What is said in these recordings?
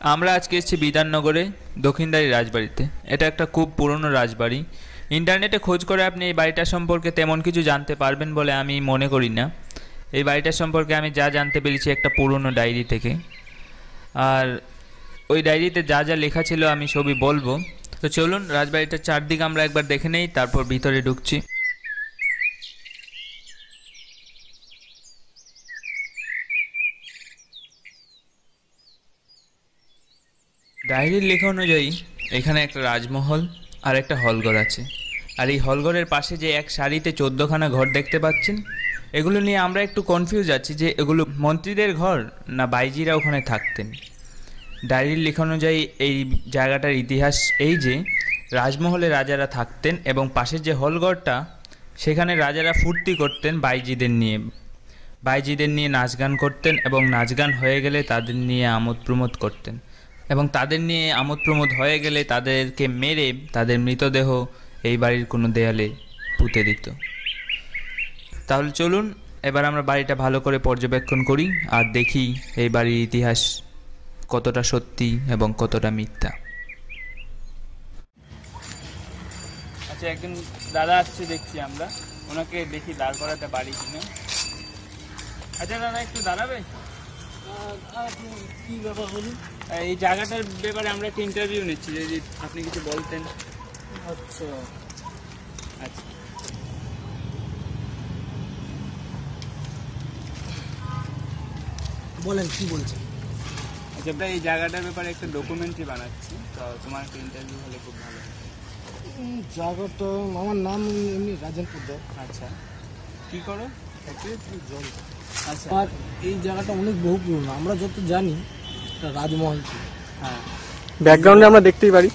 আমরা আজকে এসেছি বিধাননগরে দক্ষিণদ্বারী রাজবাড়িতে। এটা একটা খুব পুরনো রাজবাড়ি। ইন্টারনেটে খোঁজ করে আপনি এই বাড়িটা সম্পর্কে তেমন কিছু জানতে পারবেন বলে আমি মনে করি না। এই বাড়িটা সম্পর্কে আমি যা জানতে পেরেছি একটা পুরনো ডায়েরি থেকে, আর ওই ডায়েরিতে যা যা লেখা ছিল আমি সবই বলবো। তো চলুন রাজবাড়িটার চারদিক আমরা একবার দেখে নেই, তারপর ভিতরে ঢুকছি। ডায়েরির লেখা অনুযায়ী এখানে একটা রাজমহল আর একটা হলঘর আছে, আর এই হলঘরের পাশে যে এক সারিতে 14খানা ঘর দেখতে পাচ্ছেন, এগুলো নিয়ে আমরা একটু কনফিউজ আছি যে এগুলো মন্ত্রীদের ঘর না বাইজিরা ওখানে থাকতেন। ডায়েরির লেখা অনুযায়ী এই জায়গাটার ইতিহাস এই যে রাজমহলে রাজারা থাকতেন এবং পাশের যে হলঘরটা সেখানে রাজারা ফুর্তি করতেন বাইজিদের নিয়ে নাচ গান করতেন, এবং নাচ গান হয়ে গেলে তাদের নিয়ে আমোদ প্রমোদ করতেন, এবং তাদের নিয়ে আমোদ প্রমোদ হয়ে গেলে তাদেরকে মেরে তাদের মৃতদেহ এই বাড়ির কোনো দেয়ালে পুঁতে দিত। তাহলে চলুন এবার আমরা বাড়িটা ভালো করে পর্যবেক্ষণ করি আর দেখি এই বাড়ির ইতিহাস কতটা সত্যি এবং কতটা মিথ্যা। আচ্ছা, একজন দাদা আসছে দেখছি আমরা, ওনাকে দেখি দাঁড় করাতে পারি কিনা। আচ্ছা দাদা, একটু দাঁড়াবে? কি ব্যাপার বলুন? এই জায়গাটার ব্যাপারে আমরা একটা ইন্টারভিউ নিচ্ছি, যদি আপনি কিছু বলতেন। আচ্ছা আচ্ছা, বলেন, কি বলছেন? আচ্ছা, এই জায়গাটার ব্যাপারে একটা ডকুমেন্টারি বানাচ্ছি, তো তোমার একটা ইন্টারভিউ হলে খুব ভালো। জায়গাটা, আমার নাম এমনি রাজেন পোদ্দার। আচ্ছা, কি করো? জল। আচ্ছা, আর এই জায়গাটা অনেক বহু পুরনো, আমরা যত জানি এটা রাজমহল ছিল। হ্যাঁ, ব্যাকগ্রাউন্ডে আমরা দেখতেই পারি,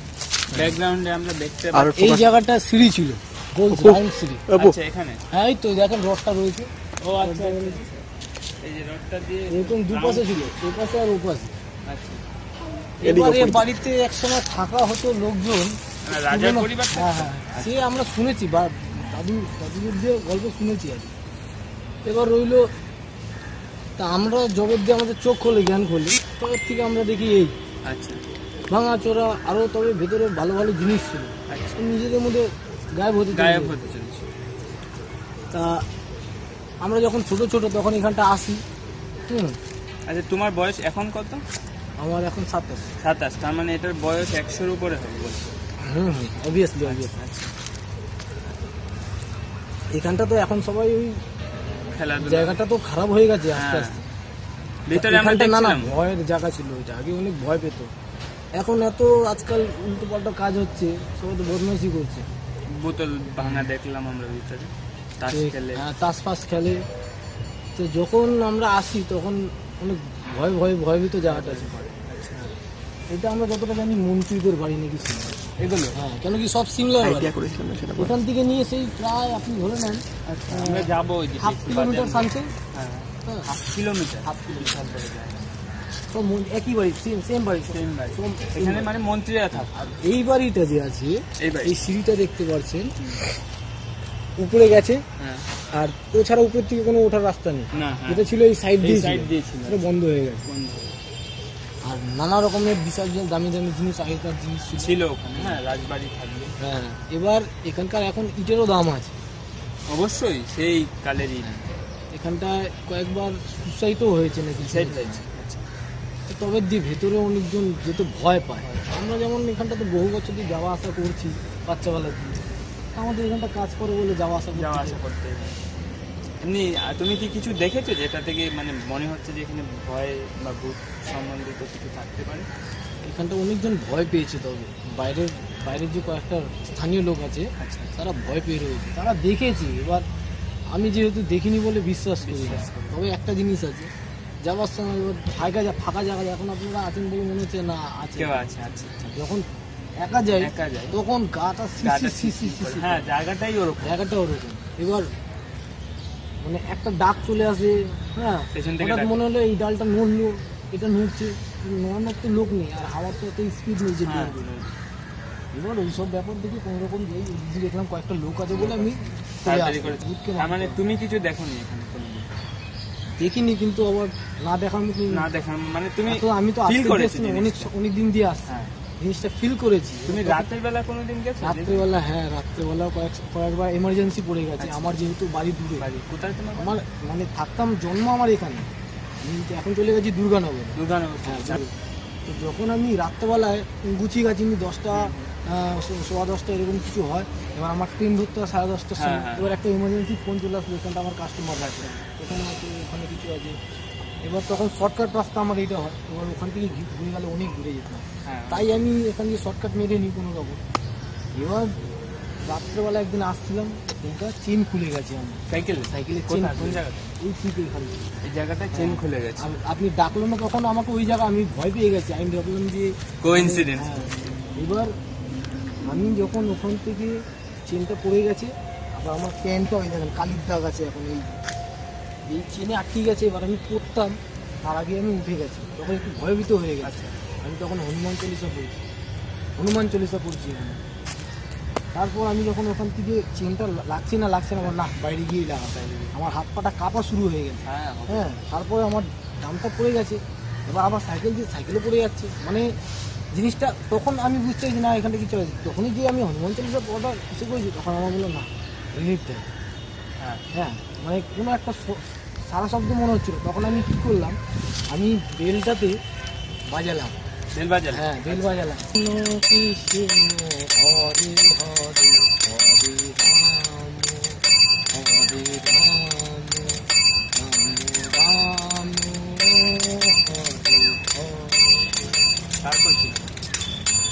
ব্যাকগ্রাউন্ডে আমরা দেখতে আর পাচ্ছি। এই জায়গাটা সিঁড়ি ছিল, গোল রাউন্ড সিঁড়ি। আচ্ছা, এখানে হ্যাঁ, এই তো দেখেন রডটা রয়েছে। ও আচ্ছা, এই যে রডটা দিয়ে এরকম দুপাশে ছিল, এই পাশে আর ওপাশে। আচ্ছা, এবারে বাড়িতে একসময় থাকা হতো লোকজন, রাজার পরিবার। হ্যাঁ হ্যাঁ, সে আমরা শুনেছি বা দাদুদের দিয়ে গল্প শুনেছি আর কি। এবার রইলো, তা আমরা জগৎ দিয়ে আমাদের চোখ খোলে, জ্ঞান খোলে, তবে থেকে আমরা দেখি এই আচ্ছা, ভাঙা চোরা আরও, তবে ভেতরে ভালো ভালো জিনিস ছিল, আচ্ছা, নিজেদের মধ্যে গায়েব হতে চলেছে। তা আমরা যখন ছোট ছোট তখন এখানটা আসি। আচ্ছা, তোমার বয়স এখন কত? আমার এখন 27। 27, তার মানে এটার বয়স 100-র উপরে হবে বলছো? অবভিয়াসলি। আচ্ছা, এখানটা তো এখন সবাই ওই খেলাধুলা, জায়গাটা তো খারাপ হয়ে গেছে আস্তে আস্তে। ভিতরে আমরা না না, দেখছিলাম ভয়ের জায়গা ছিল ওইটা, আগে অনেক ভয় পেত। এখন এত আজকাল উল্টো পাল্টা কাজ হচ্ছে, সবাই তো বদমাইশি করছে। বোতল ভাঙা দেখলাম আমরা ভিতরে, তাস খেলে। হ্যাঁ, তাস ফাস খেলে। তো যখন আমরা আসি তখন অনেক ভয়ভীত জায়গাটা আছে। এটা আমরা যতটা জানি মন্ত্রীদের বাড়ি নাকি ছিল এগুলো। হ্যাঁ, কেন কি সব সিঙ্গলার এখান থেকে নিয়ে সেই প্রায় আপনি ধরে নেন আমরা যাবো ওই দিকে, 1/2 কিলোমিটার সামথিং। হ্যাঁ, 1/2 কিলোমিটার। তো একই বাড়ি, সেম বাড়ি। এখানে মানে মন্ত্রীরা থাকে। আর এই বাড়িটা যে আছে, এই বাড়ি, এই সিঁড়িটা দেখতে পাচ্ছেন, উপরে গেছে। হ্যাঁ, আর ও ছাড়া উপর থেকে কোনো ওঠার রাস্তা নেই। না, এটা ছিল এই সাইড দিয়ে ছিল, এটা বন্ধ হয়ে গেছে। আর নানা রকমের বিশাল দামি দামি জিনিস, আগেকার জিনিস ছিল ওখানে। হ্যাঁ, রাজবাড়ি থাকবে। হ্যাঁ, এবার এখানকার এখন ইটেরও দাম আছে অবশ্যই, সেই কালেরই। এখানটায় কয়েকবার সুসাইডও হয়েছে নাকি। তবে দিয়ে ভেতরে অনেকজন যেতে ভয় পায়। আমরা যেমন এখানটা তো বহু বছর দিয়ে যাওয়া আসা করছি বাচ্চাবেলা দিয়ে, আমাদের এখানটা কাজ করে বলে যাওয়া আসা করতে। এমনি তুমি কি কিছু দেখেছো যেটা থেকে মানে মনে হচ্ছে যে এখানে ভয় বা ভূত সম্বন্ধিত কিছু থাকতে পারে? এখানটা অনেকজন ভয় পেয়েছে, তবে বাইরের যে কয়েকটা স্থানীয় লোক আছে তারা ভয় পেয়ে রয়েছে, তারা দেখেছি। এবার আমি যেহেতু দেখিনি বলে বিশ্বাস করি না। তবে একটা জিনিস আছে, যাওয়ার সময় এবার ফাঁকা জায়গা, এখন আপনারা আছেন বলে মনে হচ্ছে না আছে। আচ্ছা, যখন একা যায় তখন গাটা হ্যাঁ, জায়গাটা ওরকম। এবার মানে একটা ডাক চলে আসে, হ্যাঁ, হঠাৎ মনে হলো এই ডালটা নড়লো, এটা নড়ছে, নড়ানোর তো লোক নেই, আর হাওয়ার তো এত স্পিড নেই যে। এবার ওইসব ব্যাপার দেখে কোনো রকম দেখলাম কয়েকটা লোক আছে বলে আমি। মানে তুমি কিছু দেখোনি এখানে? দেখিনি, কিন্তু আবার না দেখার মতো না দেখার মানে তুমি আমি তো ফিল করেছি অনেক দিন দিয়ে আসছি, হ্যাঁ জিনিসটা ফিল করেছি। তুমি রাতের বেলা কোনোদিন গেছো? রাত্রেবেলা, হ্যাঁ রাত্রেবেলা কয়েকবার এমার্জেন্সি পড়ে গেছে। আমার যেহেতু বাড়ি দূরে, কোথায় তোমার? আমার মানে থাকতাম জন্ম আমার এখানে, আমি তো এখন চলে গেছি দুর্গানগর। হ্যাঁ, তো যখন আমি রাত্রেবেলায় গুছিয়ে গেছি 10টা 10:15 এরকম কিছু হয়, এবার আমার ট্রেন ধরতে হয় 10:30টার সময়। এবার একটা এমার্জেন্সি ফোন চলে আসলো, এখানটা আমার কাস্টমার আছে, এখানে হয়তো ওখানে কিছু আছে। এবার তখন শর্টকাট রাস্তা আমার এইটা হয়, এবার ওখান থেকে ঘুরে গেলে অনেক ঘুরে যেতাম, তাই আমি এখান দিয়ে শর্টকাট মেরে নিই কোনো রকম। এবার রাত্রেবেলা একদিন আসছিলাম, ট্রেনটা চেন খুলে গেছে, আমার সাইকেলের চেন। কোন জায়গাটা? এই ঠিক এখানে এই জায়গাটা চেন খুলে গেছে। আপনি ডাকলো না তখন আমাকে ওই জায়গা, আমি ভয় পেয়ে গেছি, আমি ভাবলাম যে কোইন্সিডেন্স। এবার আমি যখন ওখান থেকে চেনটা পড়ে গেছে, আবার আমার প্যান্টটা ওই দেখেন কালির দাগ আছে এখন, এই চেনে আটকে গেছে। এবার আমি পড়তাম, তার আগে আমি উঠে গেছি, তখন একটু ভয়ভীত হয়ে গেছে। আমি তখন হনুমান চল্লিশা পড়ছি এখানে। তারপর আমি যখন ওখান থেকে চেনটা লাগছে না আমার না বাইরে গিয়েই লাগাতে, আমার হাত পাটা কাঁপা শুরু হয়ে গেছে। হ্যাঁ, তারপরে আমার দামটা পড়ে গেছে, এবার আবার সাইকেলে পড়ে যাচ্ছে, মানে জিনিসটা তখন আমি বুঝতে পারছি না এখানটা কিছু আছে। তখনই যে আমি হনুমান চল্লিশা পড়া কিছু করেছি, তখন আমার বললো না রিলিফ দেয়। হ্যাঁ, মানে কোনো একটা সারা শব্দ মনে হচ্ছিল। তখন আমি কী করলাম, আমি বেলটাতে বাজালাম, হ্যাঁ বেল বাজালাম।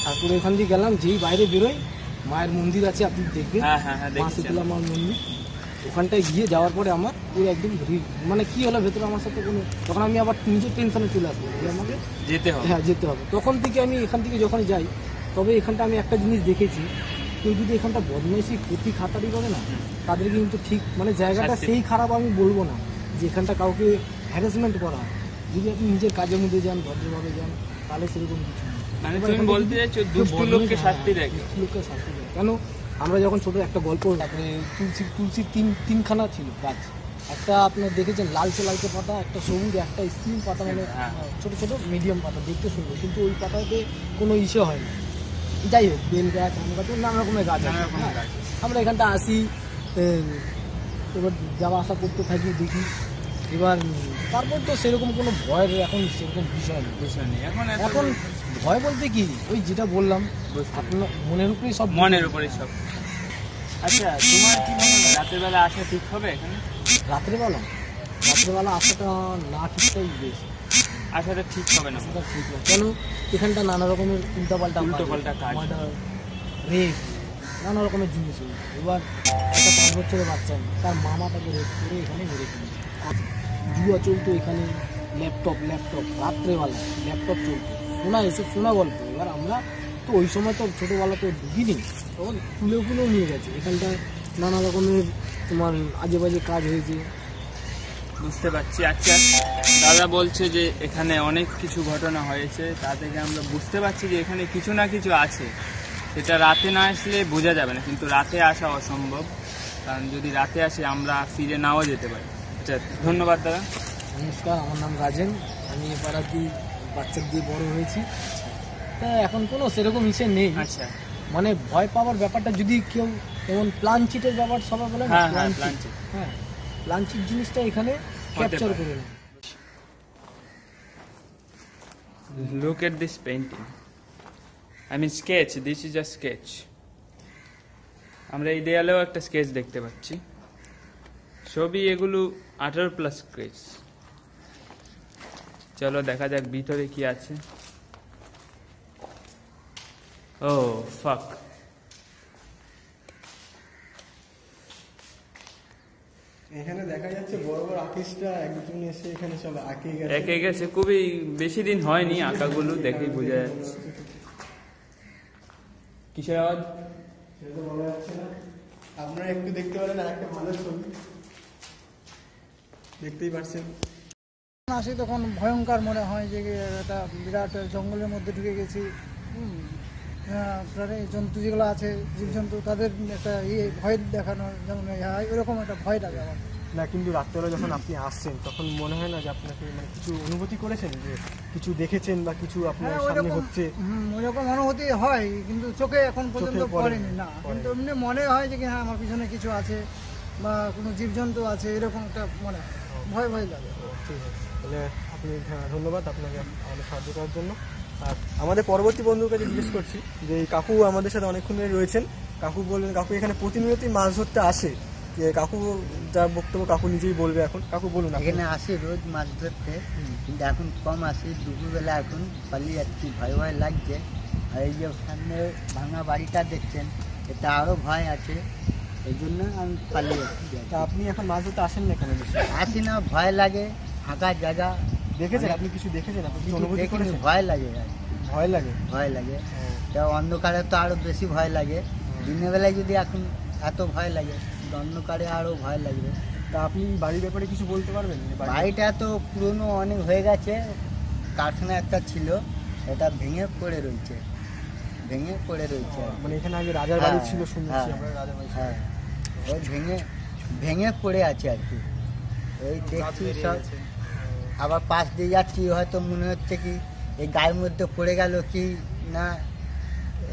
তারপরে ওখান দিয়ে গেলাম, যেই বাইরে বেরোই মায়ের মন্দির আছে, আপনি দেখবেন মা শীতলা মার মন্দির, ওখানটায় গিয়ে যাওয়ার পরে আমার পুরো একদম মানে কি হলো ভেতরে আমার সাথে কোনো, তখন আমি আবার নিজের টেনশনে চলে আসবো যে আমাকে যেতে হবে। তখন থেকে আমি এখান থেকে যখন যাই, তবে এখানটা আমি একটা জিনিস দেখেছি, কেউ যদি এখানটা বদমাইশি ক্ষতি খাতারি করে না, তাদের কিন্তু ঠিক মানে জায়গাটা সেই খারাপ আমি বলবো না যে এখানটা কাউকে হ্যারাসমেন্ট করা হয়। যদি আপনি নিজের কাজের মধ্যে যান, ভদ্রভাবে যান, তাহলে সেরকম কিছু নেই। মানে তুমি বলতে চাইছো দুষ্টু লোককে শাস্তি দেয়? কেন, আমরা যখন ছোট একটা গল্প, তারপরে তুলসির তিনখানা ছিল গাছ, একটা আপনার দেখেছেন লালচে পাতা, একটা সবুজ, একটা স্কিন পাতা, মানে ছোট ছোট মিডিয়াম পাতা, দেখতে সুন্দর, কিন্তু ওই পাতাতে কোনো ইসে হয় না। যাই হোক, বেল গাছ, আম গাছ, নানা রকমের গাছ আছে। আমরা এখানটা আসি, এবার যাওয়া আসা করতে থাকি, দেখি। এবার তারপর তো সেরকম কোনো ভয়ের এখন সেরকম বিষয় নেই। এখন ভয় বলতে কি, ওই যেটা বললাম, আপনার মনের উপরেই সব। আচ্ছা, তোমার কি মনে হয় রাতের বেলা আসা ঠিক হবে এখানে? রাত্রেবেলা আসাটা না ঠিকটাই বেশি, আসাটা ঠিক হবে না। আসাটা ঠিক না, কেন এখানটা নানা রকমের উল্টোপাল্টা কাজ, রেপ, নানা রকমের জিনিস হয়েছে। এবার একটা 5 বছরের বাচ্চা, তার মামা তাকে রেপ করে এখানে মেরে ফেলেছে। জুয়া চলতো এখানে, ল্যাপটপ রাত্রেবেলা ল্যাপটপ চলতো, শোনা গল্প। এবার আমরা তো ওই সময় তো ছোটোবেলা তো ঢুকিনি, তখন তুলেও নিয়ে গেছে। এখানটায় নানা রকমের তোমার আজে বাজে কাজ হয়েছে। বুঝতে পারছি। আচ্ছা, দাদা বলছে যে এখানে অনেক কিছু ঘটনা হয়েছে, তা থেকে আমরা বুঝতে পারছি যে এখানে কিছু না কিছু আছে, সেটা রাতে না আসলে বোঝা যাবে না, কিন্তু রাতে আসা অসম্ভব, কারণ যদি রাতে আসে আমরা ফিরে নাও যেতে পারি। আচ্ছা, ধন্যবাদ দাদা। নমস্কার, আমার নাম রাজেন, আমি এ পাড়াতেই বাচ্চার দিয়ে বড় হয়েছি। তা এখন কোনো সেরকম ইসে নেই। আচ্ছা, মানে ভয় পাওয়ার ব্যাপারটা যদি কেউ, যেমন প্লানচিটের ব্যাপার সবাই বলে, প্লানচিট জিনিসটা এখানে ক্যাপচার করে নেয়। Look at this painting. I mean sketch. This is a sketch. আমরা এই দেয়ালেও একটা স্কেচ দেখতে পাচ্ছি। সবই এগুলো 18+ স্কেচ। চলো দেখা যাক ভিতরে কি আছে। ও ফাক, এখানে দেখা যাচ্ছে বড় আর্টিস্টরা একজন এসে এখানে সব এঁকে গেছে। খুবই বেশি দিন হয়নি আঁকাগুলো, দেখেই বোঝা যাচ্ছে। কিসের আওয়াজ সেটা তো বলা যাচ্ছে না, আপনারা একটু দেখতে পারেন। আর একটা ভালো ছবি দেখতেই পাচ্ছেন। আসি তখন ভয়ঙ্কর মনে হয় যে একটা বিরাট জঙ্গলের মধ্যে ঢুকে গেছি। জন্তু যেগুলো আছে, জীবজন্তু, তাদের একটা ভয় দেখানো, যেমন এরকম একটা ভয় লাগে আমার। না কিন্তু রাত্রেবেলা যখন আপনি আসছেন তখন মনে হয় না যে আপনাকে মানে কিছু অনুভূতি করেছেন, যে কিছু দেখেছেন বা কিছু আপনার হ্যাঁ, সামনে ওইরকম হচ্ছে? ওইরকম অনুভূতি হয়, কিন্তু চোখে এখন পর্যন্ত চোখে পড়েনি, পড়েনি না, পড়েনি। কিন্তু এমনি মনে হয় যে কি হ্যাঁ আমার পিছনে কিছু আছে বা কোনো জীবজন্তু আছে, এরকম একটা মনে হয়, ভয় ভয় লাগে। ঠিক আছে, তাহলে আপনি ধন্যবাদ আপনাকে আমাদের সাহায্য করার জন্য। আর আমাদের পরবর্তী বন্ধুর কাছে জিজ্ঞেস করছি যে এই কাকু আমাদের সাথে অনেকক্ষণ ধরে রয়েছেন। কাকু বললেন কাকু এখানে প্রতিনিয়তই মাছ ধরতে আসে, যে কাকু যার বক্তব্য কাকু নিজেই বলবে এখন। কাকু বলুন আপনি। এখানে আসি রোজ মাছ ধরতে, কিন্তু এখন কম আসি, দুপুরবেলা এখন পালিয়ে যাচ্ছি, ভয় ভয় লাগছে। আর এই যে সামনে ভাঙা বাড়িটা দেখছেন, এটা আরও ভয় আছে, এই জন্য আমি পালিয়ে যাচ্ছি। তা আপনি এখন মাছ ধরতে আসেন না কেন বেশি? আসি না, ভয় লাগে, ফাঁকা জায়গা, দেখেছেন আপনি কিছু দেখেছেন? আপনি কিছু কিছু অনুভূতি দেখিনি, করেছেন? ভয় লাগে আর কি। ভয় লাগে। ভয় লাগে, হ্যাঁ। তা অন্ধকারে তো আরও বেশি ভয় লাগে। দিনের বেলায় যদি এখন এত ভয় লাগে, অন্ধকারে আরও ভয় লাগবে। তা আপনি বাড়ির ব্যাপারে কিছু বলতে পারবেন? যে বাড়িটা তো পুরনো অনেক হয়ে গেছে, কারখানা একটা ছিল, এটা ভেঙে পড়ে রয়েছে, ভেঙে পড়ে রয়েছে। মানে এখানে আগে রাজার বাড়ি হ্যাঁ, ছিল শুনেছি হ্যাঁ, আমরা, রাজার বাড়ি ছিল। হ্যাঁ, ওই ভেঙে ভেঙে পড়ে আছে আর কি। এই দেখছি সব, আবার পাশ দিয়ে যাচ্ছি, হয়তো মনে হচ্ছে কি এই গায়ের মধ্যে পড়ে গেল কি না,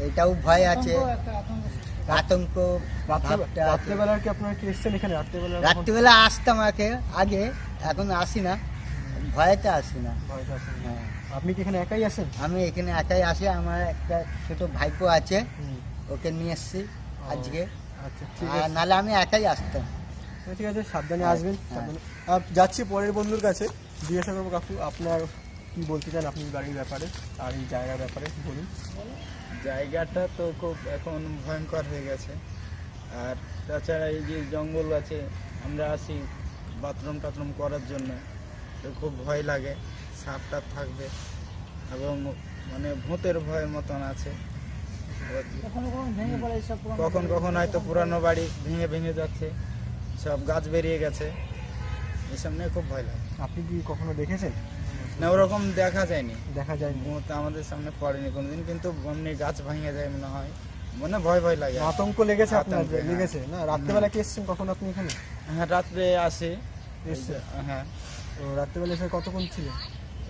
এটাও ভয় আছে, আতঙ্ক, একটা আতঙ্ক। আতঙ্ক ভাবটা আছে। রাত্রেবেলার কি আপনারা কি এসছেন এখানে রাত্রেবেলা? রাত্রিবেলা আসতাম আগে, এখন আসি না, ভয়েতে আসি না। ভয়টা আছে। হ্যাঁ, আপনি কি এখানে একাই আসেন? আমি এখানে একাই আসি, আমার একটা ছোট ভাইপো আছে, হুম। ওকে নিয়ে এসছি আজকে, আচ্ছা ঠিক আর আছে। নাহলে আমি একাই আসতাম। ঠিক আছে, সাবধানে হ্যাঁ, আসবেন, হ্যাঁ। সাবধানে। আর যাচ্ছি পরের বন্ধুর কাছে, জিজ্ঞাসা করবো কাকু আপনার কি বলতে চান আপনি বাড়ির ব্যাপারে আর এই জায়গার ব্যাপারে বলুন। জায়গাটা তো খুব এখন ভয়ঙ্কর হয়ে গেছে, আর তাছাড়া এই যে জঙ্গল আছে, আমরা আসি বাথরুম টাথরুম করার জন্য, তো খুব ভয় লাগে, সাপ টাপ থাকবে এবং মানে ভূতের ভয়ের মতন আছে। কখনো কখনো ভেঙে পড়ে এইসব পুরনো কখন বাড়ি। কখন হয়তো পুরানো বাড়ি ভেঙে ভেঙে যাচ্ছে, সব গাছ বেরিয়ে গেছে, এসব নিয়ে খুব ভয় লাগে। আপনি কি কখনো দেখেছেন? না, ওরকম দেখা যায়নি, দেখা যায়নি। ভূত আমাদের সামনে পড়েনি কোনোদিন, কিন্তু এমনি গাছ ভেঙে যায় মনে হয়, মানে ভয় ভয় লাগে। আতঙ্ক লেগেছে আপনার? আতঙ্ক, হ্যাঁ। লেগেছে না? রাত্রেবেলা কি এসছেন কখন আপনি এখানে? হ্যাঁ, রাত্রে আসি। এসছে? হ্যাঁ, তো রাত্রেবেলা এসে কতক্ষণ ছিলেন?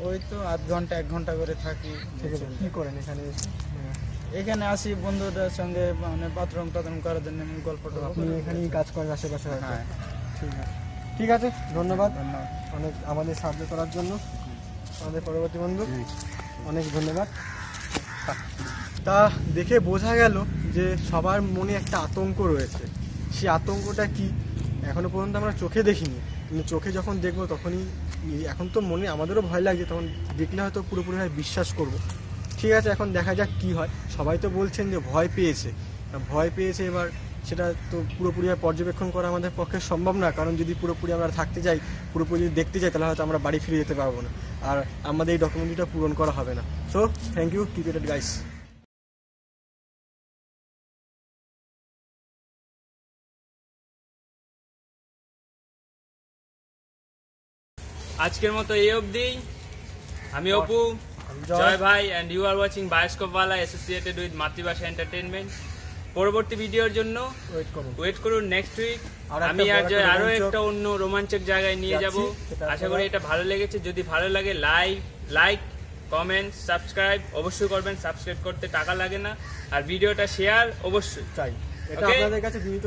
ওই তো আধ ঘন্টা 1 ঘন্টা করে থাকি। ঠিক আছে, কি করেন এখানে এসে? এখানে আসি বন্ধুদের সঙ্গে, মানে বাথরুম টাথরুম করার জন্য এমনি গল্প টল্প আপনি করি। এখানেই কাজ করেন আশেপাশে হয়তো? হ্যাঁ, ঠিক আছে, ঠিক আছে, ধন্যবাদ ধন্যবাদ। অনেক আমাদের সাহায্য করার জন্য। আমাদের পরবর্তী বন্ধু, অনেক ধন্যবাদ। তা দেখে বোঝা গেল যে সবার মনে একটা আতঙ্ক রয়েছে। সেই আতঙ্কটা কি এখনো পর্যন্ত আমরা চোখে দেখিনি, কিন্তু চোখে যখন দেখবো তখনই, এখন তো মনে আমাদেরও ভয় লাগছে, তখন দেখলে হয়তো পুরোপুরিভাবে বিশ্বাস করব। ঠিক আছে, এখন দেখা যাক কি হয়। সবাই তো বলছেন যে ভয় পেয়েছে, ভয় পেয়েছে, এবার সেটা তো পুরোপুরি পর্যবেক্ষণ করা আমাদের পক্ষে সম্ভব না, কারণ যদি পুরোপুরি আমরা থাকতে যাই, পুরোপুরি যদি দেখতে যাই, তাহলে হয়তো আমরা বাড়ি ফিরে যেতে পারবো না, আর আমাদের এই ডকুমেন্টারিটা পূরণ করা হবে না। So thank you, keep it guys. আজকের মতো এই অবধি। আমি অপু, জয় ভাই, and you are watching Bioscopewala associated with Matribhasha entertainment. পরবর্তী ভিডিওর জন্য ওয়েট করুন নেক্সট উইক। আমি আর জয় আরো একটা অন্য রোমাঞ্চক জায়গায় নিয়ে যাব। আশা করি এটা ভালো লেগেছে। যদি ভালো লাগে লাইক কমেন্ট সাবস্ক্রাইব অবশ্যই করবেন। সাবস্ক্রাইব করতে টাকা লাগে না, আর ভিডিওটা শেয়ার অবশ্যই চাই। এটা আপনাদের কাছে বিনীত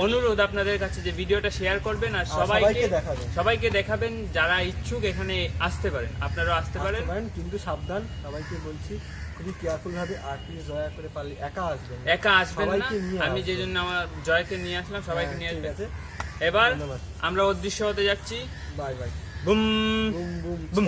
অনুরোধ আপনাদের কাছে যে ভিডিওটা শেয়ার করবেন আর সবাইকে দেখাবেন যারা ইচ্ছুক এখানে আসতে পারেন। আপনারাও আসতে পারেন, কিন্তু সাবধান, সবাইকে বলছি খুবই কেয়ারফুল ভাবে। আর প্লিজ দয়া করে পারলে একা আসবেন না। আমি যে জন্য আমার জয়কে নিয়ে আসলাম, সবাইকে নিয়ে আসবে। এবার আমরা অদৃশ্য হতে যাচ্ছি। Bye bye. Boom boom boom boom.